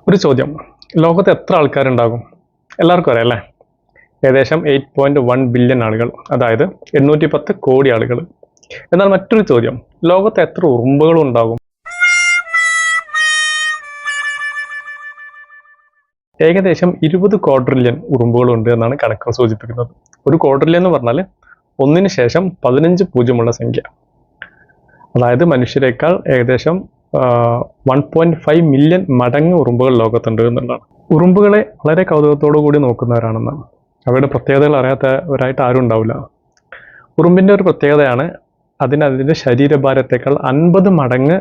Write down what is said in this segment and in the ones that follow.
ഒരു ചോദ്യം, ലോകത്ത് എത്ര ആൾക്കാരുണ്ടാകും? എല്ലാവർക്കും അറിയാം അല്ലേ? ഏകദേശം 8.1 ബില്യൺ ആളുകൾ, അതായത് 810 കോടി ആളുകൾ. എന്നാൽ മറ്റൊരു ചോദ്യം, ലോകത്ത് എത്ര ഉറുമ്പുകൾ ഉണ്ടാകും? ഏകദേശം 20 ക്വാഡ്രില്യൺ ഉറുമ്പുകളുണ്ട് എന്നാണ് കണക്കുകൾ സൂചിപ്പിക്കുന്നത്. ഒരു ക്വാഡ്രില്യൺ എന്ന് പറഞ്ഞാൽ ഒന്നിന് ശേഷം 15 പൂജ്യമുള്ള സംഖ്യ. അതായത് മനുഷ്യരെക്കാൾ ഏകദേശം 1.5 മില്യൺ മടങ്ങ് ഉറുമ്പുകൾ ലോകത്തുണ്ട് എന്നുള്ളതാണ്. ഉറുമ്പുകളെ വളരെ കൗതുകത്തോടു കൂടി നോക്കുന്നവരാണെന്നാണ്. അവയുടെ പ്രത്യേകതകൾ അറിയാത്തവരായിട്ട് ആരും ഉണ്ടാവില്ല. ഉറുമ്പിൻ്റെ ഒരു പ്രത്യേകതയാണ് അതിൻ്റെ ശരീരഭാരത്തേക്കാൾ 50 മടങ്ങ്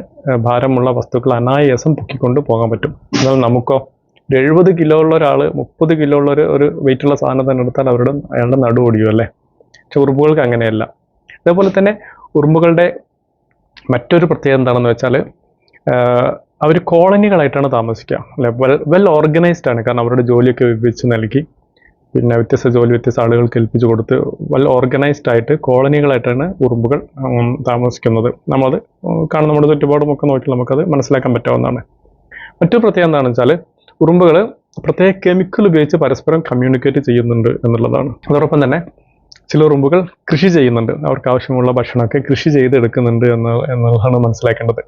ഭാരമുള്ള വസ്തുക്കൾ അനായാസം പൊക്കിക്കൊണ്ട് പോകാൻ പറ്റും. എന്നാൽ നമുക്കോ, ഒരു 70 കിലോ ഉള്ള ഒരാൾ 30 കിലോ ഉള്ള ഒരു വെയിറ്റുള്ള സാധനം തന്നെ എടുത്താൽ അയാളുടെ നടു ഓടിയും അല്ലേ? പക്ഷെ ഉറുമ്പുകൾക്ക് അങ്ങനെയല്ല. അതേപോലെ തന്നെ ഉറുമ്പുകളുടെ മറ്റൊരു പ്രത്യേകത എന്താണെന്ന് വെച്ചാൽ അവർ കോളനികളായിട്ടാണ് താമസിക്കുക അല്ലെ? വെൽ ഓർഗനൈസ്ഡ് ആണ്. കാരണം അവരുടെ ജോലിയൊക്കെ വിഭജിച്ച് നൽകി, പിന്നെ വ്യത്യസ്ത ജോലി വ്യത്യസ്ത ആളുകൾക്ക് ഏൽപ്പിച്ചു കൊടുത്ത് വെൽ ഓർഗനൈസ്ഡ് ആയിട്ട് കോളനികളായിട്ടാണ് ഉറുമ്പുകൾ താമസിക്കുന്നത്. നമ്മളത് കാണുന്ന നമ്മുടെ ചുറ്റുപാടുമൊക്കെ നോക്കി നമുക്കത് മനസ്സിലാക്കാൻ പറ്റാവുന്നതാണ്. മറ്റൊരു പ്രത്യേകത എന്താണെന്ന് വെച്ചാൽ ഉറുമ്പുകൾ പ്രത്യേക കെമിക്കൽ ഉപയോഗിച്ച് പരസ്പരം കമ്മ്യൂണിക്കേറ്റ് ചെയ്യുന്നുണ്ട് എന്നുള്ളതാണ്. അതോടൊപ്പം തന്നെ ചില ഉറുമ്പുകൾ കൃഷി ചെയ്യുന്നുണ്ട്. അവർക്ക് ആവശ്യമുള്ള ഭക്ഷണമൊക്കെ കൃഷി ചെയ്തെടുക്കുന്നുണ്ട് എന്നുള്ളതാണ് മനസ്സിലാക്കേണ്ടത്.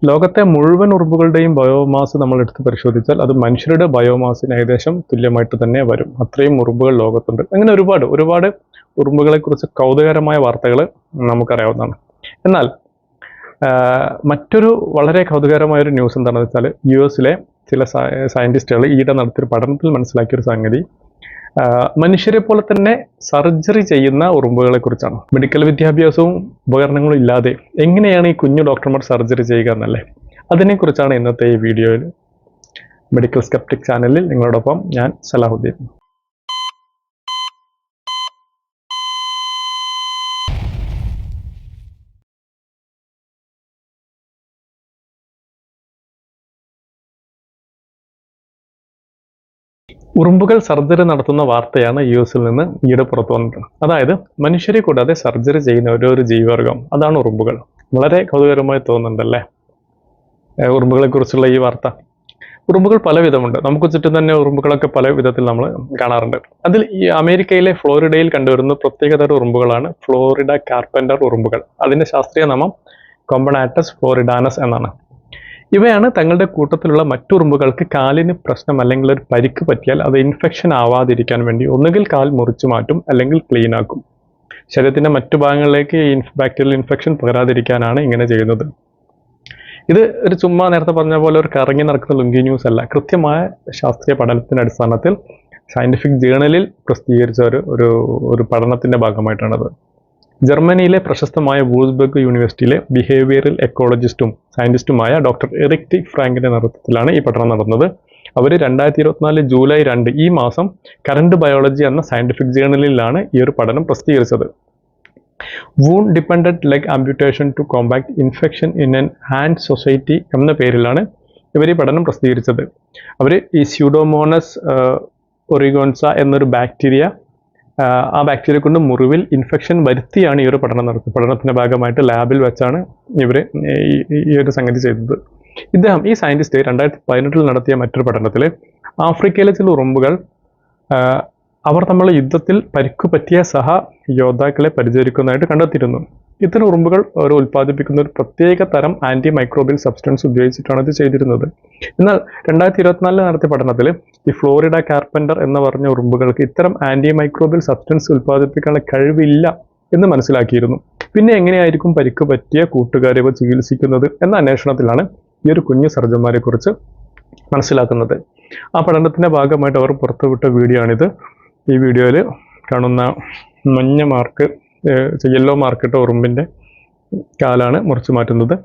ലോകത്തെ മുഴുവൻ ഉറുമ്പുകളുടെയും ബയോമാസ് നമ്മൾ എടുത്ത് പരിശോധിച്ചാൽ അത് മനുഷ്യരുടെ ബയോമാസിന് ഏകദേശം തുല്യമായിട്ട് തന്നെ വരും. അത്രയും ഉറുമ്പുകൾ ലോകത്തുണ്ട്. അങ്ങനെ ഒരുപാട് ഉറുമ്പുകളെ കുറിച്ച് കൗതുകകരമായ വാർത്തകൾ നമുക്കറിയാവുന്നതാണ്. എന്നാൽ മറ്റൊരു വളരെ കൗതുകകരമായ ഒരു ന്യൂസ് എന്താണെന്ന് വെച്ചാൽ US-ലെ ചില സയന്റിസ്റ്റുകൾ ഈയിടെ നടത്തിയൊരു പഠനത്തിൽ മനസ്സിലാക്കിയൊരു സംഗതി, മനുഷ്യരെ പോലെ തന്നെ സർജറി ചെയ്യുന്ന ഉറുമ്പുകളെ കുറിച്ചാണ്. മെഡിക്കൽ വിദ്യാഭ്യാസവും ഉപകരണങ്ങളും ഇല്ലാതെ എങ്ങനെയാണ് ഈ കുഞ്ഞു ഡോക്ടർമാർ സർജറി ചെയ്യുക എന്നല്ലേ? അതിനെക്കുറിച്ചാണ് ഇന്നത്തെ ഈ വീഡിയോയിൽ മെഡിക്കൽ സ്കെപ്റ്റിക് ചാനലിൽ നിങ്ങളോടൊപ്പം ഞാൻ സലാഹുദ്ദീൻ. ഉറുമ്പുകൾ സർജറി നടത്തുന്ന വാർത്തയാണ് US-ൽ നിന്ന് ഈയിടെ പുറത്തു വന്നത്. അതായത് മനുഷ്യരെ കൂടാതെ സർജറി ചെയ്യുന്ന ഒരു ജീവവർഗം, അതാണ് ഉറുമ്പുകൾ. വളരെ കൗതുകരമായി തോന്നുന്നുണ്ടല്ലേ ഉറുമ്പുകളെ കുറിച്ചുള്ള ഈ വാർത്ത? ഉറുമ്പുകൾ പല വിധമുണ്ട്. നമുക്ക് ചുറ്റും തന്നെ ഉറുമ്പുകളൊക്കെ പല വിധത്തിൽ നമ്മൾ കാണാറുണ്ട്. അതിൽ ഈ അമേരിക്കയിലെ ഫ്ലോറിഡയിൽ കണ്ടുവരുന്ന പ്രത്യേകതരം ഉറുമ്പുകളാണ് ഫ്ലോറിഡ കാർപ്പൻറ്റർ ഉറുമ്പുകൾ. അതിന്റെ ശാസ്ത്രീയ നാമം കോമ്പണാറ്റസ് ഫ്ലോറിഡാനസ് എന്നാണ്. ഇവയാണ് തങ്ങളുടെ കൂട്ടത്തിലുള്ള മറ്റു ഉറുമ്പുകൾക്ക് കാലിന് പ്രശ്നം അല്ലെങ്കിൽ ഒരു പരിക്ക് പറ്റിയാൽ അത് ഇൻഫെക്ഷൻ ആവാതിരിക്കാൻ വേണ്ടി ഒന്നുകിൽ കാൽ മുറിച്ചു മാറ്റും അല്ലെങ്കിൽ ക്ലീൻ ആക്കും. ശരീരത്തിന്റെ മറ്റു ഭാഗങ്ങളിലേക്ക് ബാക്ടീരിയൽ ഇൻഫെക്ഷൻ പകരാതിരിക്കാനാണ് ഇങ്ങനെ ചെയ്യുന്നത്. ഇത് ഒരു ചുമ്മാ നേരത്തെ പറഞ്ഞ പോലെ ഒരു കറങ്ങി നടക്കുന്ന ലുങ്കി ന്യൂസ് അല്ല. കൃത്യമായ ശാസ്ത്രീയ പഠനത്തിന്റെ അടിസ്ഥാനത്തിൽ സയന്റിഫിക് ജേണലിൽ പ്രസിദ്ധീകരിച്ച ഒരു പഠനത്തിന്റെ ഭാഗമായിട്ടാണത്. ജർമ്മനിയിലെ പ്രശസ്തമായ വൂൾസ്ബർഗ് യൂണിവേഴ്സിറ്റിയിലെ ബിഹേവിയറൽ എക്കോളജിസ്റ്റും സയന്റിസ്റ്റുമായ ഡോക്ടർ എറിക് ടി ഫ്രാങ്കിന്റെ നേതൃത്വത്തിലാണ് ഈ പഠനം നടന്നത്. അവർ 2024 ജൂലൈ 2 ഈ മാസം കറന്റ് ബയോളജി എന്ന സയന്റിഫിക് ജേണലിലാണ് ഈ ഒരു പഠനം പ്രസിദ്ധീകരിച്ചത്. Wound dependent leg amputation to combat infection in an ant society എന്ന പേരിലാണ് ഇവർ ഈ പഠനം പ്രസിദ്ധീകരിച്ചത്. അവർ ഈ സ്യൂഡോമോണസ് ഒറിഗോൺസ എന്നൊരു ബാക്ടീരിയ, ആ ബാക്ടീരിയ കൊണ്ട് മുറിവിൽ ഇൻഫെക്ഷൻ വരുത്തിയാണ് ഈ ഒരു പഠനം നടത്തിയത്. പഠനത്തിന്റെ ഭാഗമായിട്ട് ലാബിൽ വെച്ചാണ് ഇവർ ഈ ഒരു സംഗതി ചെയ്തത്. ഈ സയന്റിസ്റ്റ് 2018 നടത്തിയ മറ്റൊരു പഠനത്തിൽ ആഫ്രിക്കയിലെ ചില ഉറുമ്പുകൾ അവർ തമ്മിലുള്ള യുദ്ധത്തിൽ പരിക്കു പറ്റിയ യോദ്ധാക്കളെ പരിചരിക്കുന്നതായിട്ട് കണ്ടെത്തിയിരുന്നു. ഇത്തരം ഉറുമ്പുകൾ അവർ ഉൽപ്പാദിപ്പിക്കുന്ന ഒരു പ്രത്യേക തരം ആന്റി മൈക്രോബിയൽ സബ്സ്റ്റൻസ് ഉപയോഗിച്ചിട്ടാണ് ഇത് ചെയ്തിരുന്നത്. എന്നാൽ 2024 നടത്തിയ പഠനത്തിൽ ഈ ഫ്ലോറിഡ കാർപ്പൻറ്റർ എന്ന് പറഞ്ഞ ഉറുമ്പുകൾക്ക് ഇത്തരം ആന്റി മൈക്രോബിയൽ സബ്സ്റ്റൻസ് ഉൽപ്പാദിപ്പിക്കാനുള്ള കഴിവില്ല എന്ന് മനസ്സിലാക്കിയിരുന്നു. പിന്നെ എങ്ങനെയായിരിക്കും പരിക്ക് പറ്റിയ കൂട്ടുകാരെ ഇവ ചികിത്സിക്കുന്നത് എന്ന അന്വേഷണത്തിലാണ് ഈ ഒരു കുഞ്ഞു സർജന്മാരെ കുറിച്ച് മനസ്സിലാക്കുന്നത്. ആ പഠനത്തിന്റെ ഭാഗമായിട്ട് അവർ പുറത്തുവിട്ട വീഡിയോ ആണിത്. ഈ വീഡിയോയിൽ കാണുന്ന മഞ്ഞ മാർക്ക്, യെല്ലോ മാർക്കിട്ട ഉറുമ്പിന്റെ കാലാണ് മുറിച്ചു മാറ്റുന്നത്.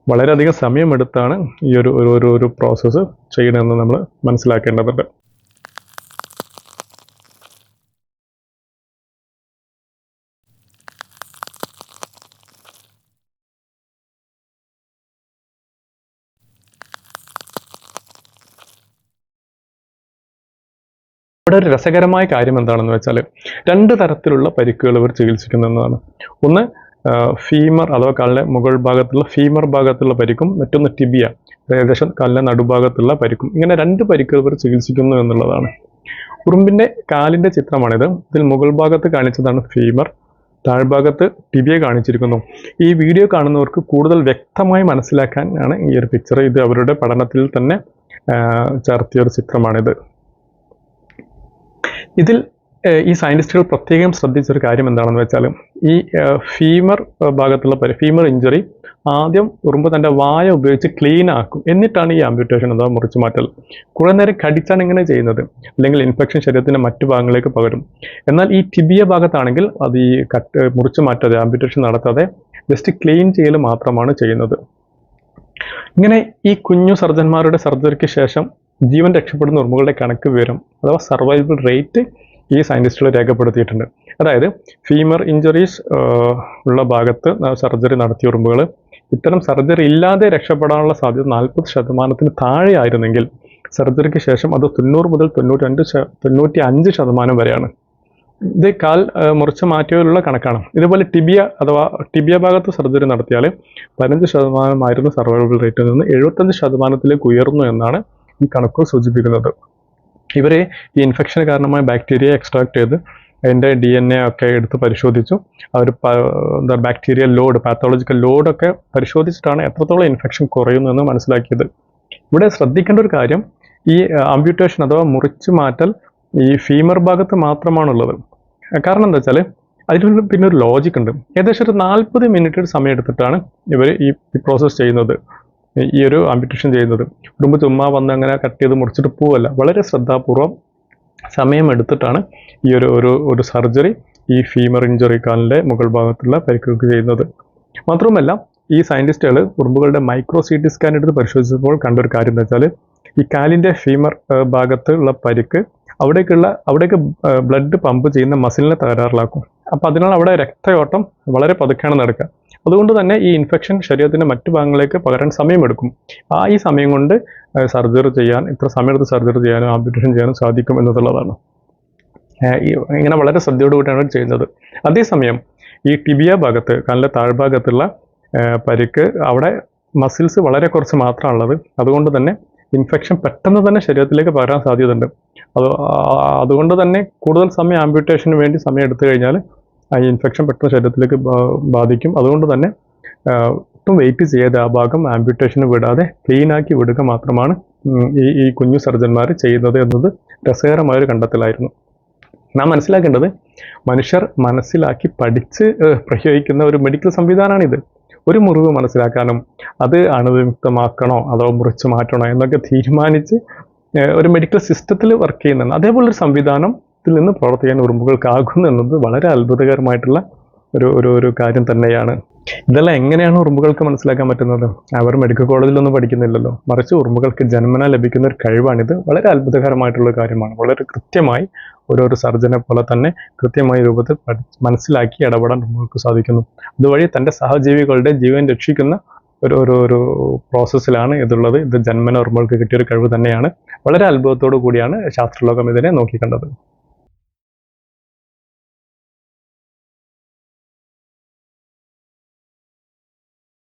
വളരെയധികം സമയമെടുത്താണ് ഈ ഒരു പ്രോസസ്സ് ചെയ്യണമെന്ന് നമ്മൾ മനസ്സിലാക്കേണ്ടതുണ്ട്. ഇവിടെ ഒരു രസകരമായ കാര്യം എന്താണെന്ന് വെച്ചാൽ 2 തരത്തിലുള്ള പരിക്കുകൾ ഇവർ ചികിത്സിക്കുന്നതാണ്. ഒന്ന് ഫീമർ അഥവാ കാലിൻ്റെ മുകൾ ഭാഗത്തുള്ള ഫീമർ ഭാഗത്തുള്ള പരിക്കും, മറ്റൊന്ന് ടിബിയ ഏകദേശം കാലിൻ്റെ നടുഭാഗത്തുള്ള പരിക്കും. ഇങ്ങനെ 2 പരിക്കുകൾ ഇവർ ചികിത്സിക്കുന്നു എന്നുള്ളതാണ്. ഉറുമ്പിൻ്റെ കാലിൻ്റെ ചിത്രമാണിത്. ഇതിൽ മുകൾ ഭാഗത്ത് കാണിച്ചതാണ് ഫീമർ, താഴ്ഭാഗത്ത് ടിബിയ കാണിച്ചിരിക്കുന്നു. ഈ വീഡിയോ കാണുന്നവർക്ക് കൂടുതൽ വ്യക്തമായി മനസ്സിലാക്കാൻ ആണ് ഈ ഒരു പിക്ചർ. ഇത് അവരുടെ പഠനത്തിൽ തന്നെ ചേർത്തിയ ഒരു ചിത്രമാണിത്. ഇതിൽ ഈ സയൻറ്റിസ്റ്റുകൾ പ്രത്യേകം ശ്രദ്ധിച്ചൊരു കാര്യം എന്താണെന്ന് വെച്ചാൽ, ഈ ഫീമർ ഭാഗത്തുള്ള ഫീമർ ഇഞ്ചുറി ആദ്യം ഉറുമ്പ് തൻ്റെ വായ ഉപയോഗിച്ച് ക്ലീൻ ആക്കും, എന്നിട്ടാണ് ഈ ആംപ്യൂട്ടേഷൻ അഥവാ മുറിച്ചു മാറ്റൽ. കുറേ നേരം കടിച്ചാണ് ഇങ്ങനെ ചെയ്യുന്നത്, അല്ലെങ്കിൽ ഇൻഫെക്ഷൻ ശരീരത്തിൻ്റെ മറ്റു ഭാഗങ്ങളിലേക്ക് പകരും. എന്നാൽ ഈ ടിബിയ ഭാഗത്താണെങ്കിൽ അത് ഈ മുറിച്ചു മാറ്റാതെ ആംപ്യൂട്ടേഷൻ നടത്താതെ ജസ്റ്റ് ക്ലീൻ ചെയ്യൽ മാത്രമാണ് ചെയ്യുന്നത്. ഇങ്ങനെ ഈ കുഞ്ഞു സർജന്മാരുടെ സർജറിക്ക് ശേഷം ജീവൻ രക്ഷപ്പെടുന്ന ഉറുമ്പുകളുടെ കണക്ക് വിവരം അഥവാ സർവൈവൽ റേറ്റ് ഈ സയൻറ്റിസ്റ്റുകൾ രേഖപ്പെടുത്തിയിട്ടുണ്ട്. അതായത് ഫീമർ ഇഞ്ചുറീസ് ഉള്ള ഭാഗത്ത് സർജറി നടത്തിയ ഉറുമ്പുകൾ ഇത്തരം സർജറി ഇല്ലാതെ രക്ഷപ്പെടാനുള്ള സാധ്യത 40% താഴെ ആയിരുന്നെങ്കിൽ സർജറിക്ക് ശേഷം അത് 90 മുതൽ 95% വരെയാണ്. ഇത് കാൽ മുറിച്ച് മാറ്റിയതിലുള്ള കണക്കാണ്. ഇതുപോലെ ടിബിയ ഭാഗത്ത് സർജറി നടത്തിയാൽ 15% സർവൈവൽ റേറ്റിൽ നിന്ന് 75% ഉയർന്നു എന്നാണ് ഈ കണക്കുകൾ സൂചിപ്പിക്കുന്നത്. ഇവർ ഈ ഇൻഫെക്ഷന് കാരണമായ ബാക്ടീരിയ എക്സ്ട്രാക്ട് ചെയ്ത് അതിൻ്റെ DNA ഒക്കെ എടുത്ത് പരിശോധിച്ചു. അവർ ബാക്ടീരിയൽ ലോഡ്, പാത്തോളജിക്കൽ ലോഡൊക്കെ പരിശോധിച്ചിട്ടാണ് എത്രത്തോളം ഇൻഫെക്ഷൻ കുറയുന്നു എന്ന് മനസ്സിലാക്കിയത്. ഇവിടെ ശ്രദ്ധിക്കേണ്ട ഒരു കാര്യം, ഈ ആംപ്യൂട്ടേഷൻ അഥവാ മുറിച്ചു മാറ്റൽ ഈ ഫീമർ ഭാഗത്ത് മാത്രമാണുള്ളത്. കാരണം എന്താ വെച്ചാൽ അതിൽ പിന്നെ ഒരു ലോജിക് ഉണ്ട്. ഏകദേശം ഒരു 40 മിനിറ്റ് സമയം എടുത്തിട്ടാണ് ഇവർ ഈ പ്രോസസ്സ് ചെയ്യുന്നത്, ഈ ഒരു ആംപ്യൂട്ടേഷൻ ചെയ്യുന്നത്. ഉറുമ്പ് ചുമ്മാ വന്ന് അങ്ങനെ കട്ട് ചെയ്ത് മുറിച്ചിട്ട് പോവല്ല, വളരെ ശ്രദ്ധാപൂർവം സമയമെടുത്തിട്ടാണ് ഈ ഒരു സർജറി ഈ ഫീമർ ഇഞ്ചുറി കാലിൻ്റെ മുകൾ ഭാഗത്തുള്ള പരിക്കുകൾക്ക് ചെയ്യുന്നത്. മാത്രവുമല്ല ഈ സയൻറ്റിസ്റ്റുകൾ ഉറുമ്പുകളുടെ മൈക്രോ CT സ്കാൻ എടുത്ത് പരിശോധിച്ചപ്പോൾ കണ്ടൊരു കാര്യം എന്താ വെച്ചാൽ, ഈ കാലിൻ്റെ ഫീമർ ഭാഗത്തുള്ള പരിക്ക് അവിടേക്ക് ബ്ലഡ് പമ്പ് ചെയ്യുന്ന മസിലിനെ തകരാറിലാക്കും. അപ്പോൾ അതിനാൽ അവിടെ രക്തയോട്ടം വളരെ പതുക്കെയാണ് നടക്കുക. അതുകൊണ്ട് തന്നെ ഈ ഇൻഫെക്ഷൻ ശരീരത്തിൻ്റെ മറ്റു ഭാഗങ്ങളിലേക്ക് പകരാൻ സമയമെടുക്കും. ഈ സമയം കൊണ്ട് സർജറി ചെയ്യാൻ, ഇത്ര സമയമെടുത്ത് സർജറി ചെയ്യാനും ആംപ്യൂട്ടേഷൻ ചെയ്യാനും സാധിക്കും എന്നുള്ളതാണ്. ഇങ്ങനെ വളരെ ശ്രദ്ധയോടുകൂടിയാണ് ചെയ്യുന്നത്. അതേസമയം ഈ ടിബിയ ഭാഗത്ത്, കാലിൻ്റെ താഴ്ഭാഗത്തുള്ള പരിക്ക്, അവിടെ മസിൽസ് വളരെ കുറച്ച് മാത്രമാണുള്ളത്. അതുകൊണ്ട് തന്നെ ഇൻഫെക്ഷൻ പെട്ടെന്ന് തന്നെ ശരീരത്തിലേക്ക് പകരാൻ സാധ്യതയുണ്ട്. അതുകൊണ്ട് തന്നെ കൂടുതൽ സമയം ആംപ്യൂട്ടേഷന് വേണ്ടി സമയം എടുത്തു കഴിഞ്ഞാൽ ഈ ഇൻഫെക്ഷൻ പെട്ടെന്ന് ശരീരത്തിലേക്ക് ബാധിക്കും. അതുകൊണ്ട് തന്നെ ഒട്ടും വെയിറ്റ് ചെയ്യാതെ ആ ഭാഗം ആംപ്യൂട്ടേഷന് വിടാതെ ക്ലീനാക്കി വിടുക മാത്രമാണ് ഈ കുഞ്ഞു സർജന്മാർ ചെയ്യുന്നത് എന്നത് രസകരമായൊരു കണ്ടെത്തലായിരുന്നു. നാം മനസ്സിലാക്കേണ്ടത്, മനുഷ്യർ മനസ്സിലാക്കി പഠിച്ച് പ്രയോഗിക്കുന്ന ഒരു മെഡിക്കൽ സംവിധാനമാണിത്. ഒരു മുറിവ് മനസ്സിലാക്കാനും അത് അണുവിമുക്തമാക്കണോ അതോ മുറിച്ച് മാറ്റണോ എന്നൊക്കെ തീരുമാനിച്ച് ഒരു മെഡിക്കൽ സിസ്റ്റത്തിൽ വർക്ക് ചെയ്യുന്നതാണ്. അതേപോലൊരു സംവിധാനത്തിൽ നിന്ന് പ്രവർത്തിക്കാൻ ഉറുമ്പുകൾക്കാകുന്നു എന്നത് വളരെ അത്ഭുതകരമായിട്ടുള്ള ഒരു കാര്യം തന്നെയാണ്. ഇതെല്ലാം എങ്ങനെയാണ് ഉറുമ്പുകൾക്ക് മനസ്സിലാക്കാൻ പറ്റുന്നത്? അവർ മെഡിക്കൽ കോളേജിലൊന്നും പഠിക്കുന്നില്ലല്ലോ, മറിച്ച് ഉറുമ്പുകൾക്ക് ജന്മന ലഭിക്കുന്ന ഒരു കഴിവാണിത്. വളരെ അത്ഭുതകരമായിട്ടുള്ള കാര്യമാണ്. വളരെ കൃത്യമായി ഓരോ സർജനെ പോലെ തന്നെ കൃത്യമായ രൂപത്തിൽ മനസ്സിലാക്കി ഇടപെടാൻ ഉറുമ്പുകൾക്ക് സാധിക്കുന്നു. അതുവഴി തൻ്റെ സഹജീവികളുടെ ജീവൻ രക്ഷിക്കുന്ന ഒരു പ്രോസസ്സിലാണ് ഇതുള്ളത്. ഇത് ജന്മന ഉറുമ്പുകൾക്ക് കിട്ടിയൊരു കഴിവ് തന്നെയാണ്. വളരെ അത്ഭുതത്തോടു കൂടിയാണ് ശാസ്ത്രലോകം ഇതിനെ നോക്കിക്കണ്ടത്.